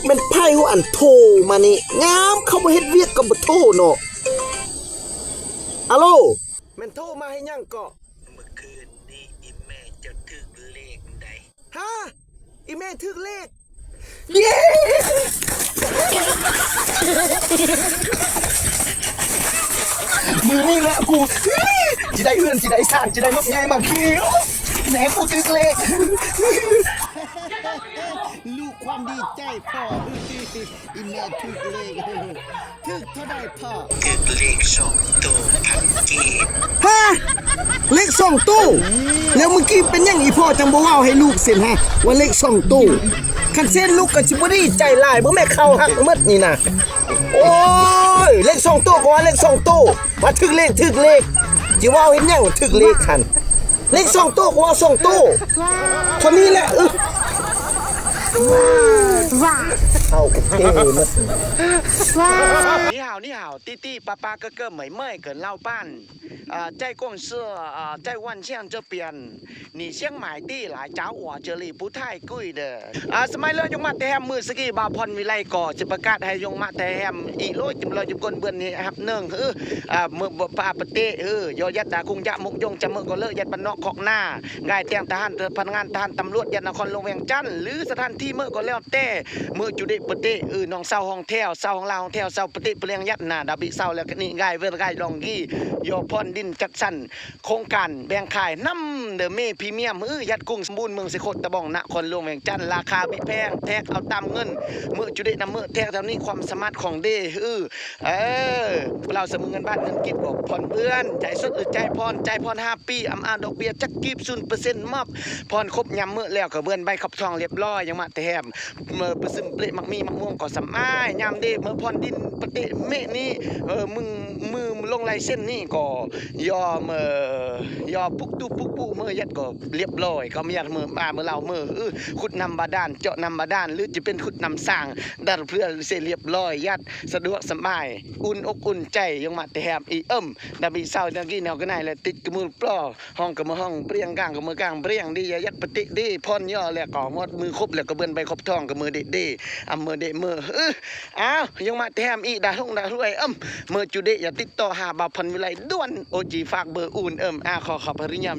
มันไพ่หัวอันโทรมานี่งามเข้ามาเฮ็ดเวียกกับบ่โทรเนาะอะโลแม่นโทรมาให้ยังเกาะเมื่อคืนนี้อีแม่จะถึกเลขใดฮะอีแม่ถึกเลขเย้มือนี่แหละกูจะได้เอื้อนจะได้สร้างจะได้นกใหญ่มาเคี้ยวแหนกูถึกเลขลูกความดีใจพ่ออีแม่ถึกเลขถึกเท่าใดพ่อถึกเลข2ตัว1,000 กีบฮะเลข2ตู้แล้วเมื่อกี้เป็นยังอีพ่อจังบ่เว้าให้ลูกเส้นฮะว่าเลข2ตู้คันเส้นลูกก็สิบ่ดีใจหลายบ่แม่เข้าหักหมดนี่น่ะโอ้ยเลข2ตู้ก็ว่าเลข2ตู้ว่าถึกเลขสิเว้าเฮ็ดหยังถึกเลขคันเลข2ตู้ก็ว่า2ตู้เท่านี้แหละเอาเท่หมด你好弟弟爸爸哥哥妹妹跟老板在公司在万象这边你先买地来找我这里不太贵的สมัยเลิกยงมาแต่แฮมมือสกี้บาพรวิไลก่อจะประกาศให้ยงมาแต่แฮมอีโลจำเลยจุกนเบือนนี่ครับเนื่องมือปาปเตยอยัดดาคุงยะมุกยงจะมือก็เลิกยัดบ้านนอกของหน้าง่ายเตียงทหารพนักงานทหารตำรวจยัดนครหลวงเวียงจันทร์หรือสถานที่มือก็แล้วแต่มือจุดปเตน้องเศร้าห้องแถวเศร้าของเราห้องแถวเศร้าปเตเปลี่ยนยัดหน้าดาบิเศร้าแล้วก็นี่ง่ายเวรง่ายลองกี้ยอพรดินจัดสรรโครงการแบ่งขายน้ำเดอะเมพรีเมียมยัดกุ้งสมบูรณ์เมืองสิโคตตะบองนครหลวงเวียงจันทร์ราคาไม่แพงแทกเอาตามเงินมือจุดนำมือแทกเท่านี้ความสามารถของเดเราเสมอเงินบ้านเงินกิบบอกผ่อนเพื่อนใจสดหรือใจพร5 ปีดอกเบี้ยจักกีบ0%มอบพรครบยำเมื่อแล้วก็เบื้อนใบขับทองเรียบร้อยยังมาแถมเมื่อประซึมเปรมักมีมักม่วงก็สำอ้ายยำเดเมื่อพรดินปฏิเมนี่มือลงลายเส้นนี่ก็ยอปุกตุปุกปูเมื่อยัดก็เรียบร้อยก็ไม่ยัดเมื่อเราขุดนำบาดาลเจาะนำบาดาลหรือจะเป็นขุดนำสร้างดัดเพื่อเสร็จเรียบร้อยยัดสะดวกสบายอุ่นอกอุ่นใจยังมาแถมดาบิเศร้าดังกี้แนวก็ได้เลยติดกมือปลอห้องกับมือห้องเปรี้ยงกลางกับมือกลางเปรี้ยงดียัดปฏิดีพรย่อแล้วก็มดมือครบแล้วก็เบิ้นใบครบทองกับมือเด็ดดีมือเด็ดมือยังมาแถมดาทุ่งดาด้วยมือจุดเดอย่าติดต่อหาบ่าวพันวิไลด้วนโอจีฝากเบอร์อุ่นขอปริญญา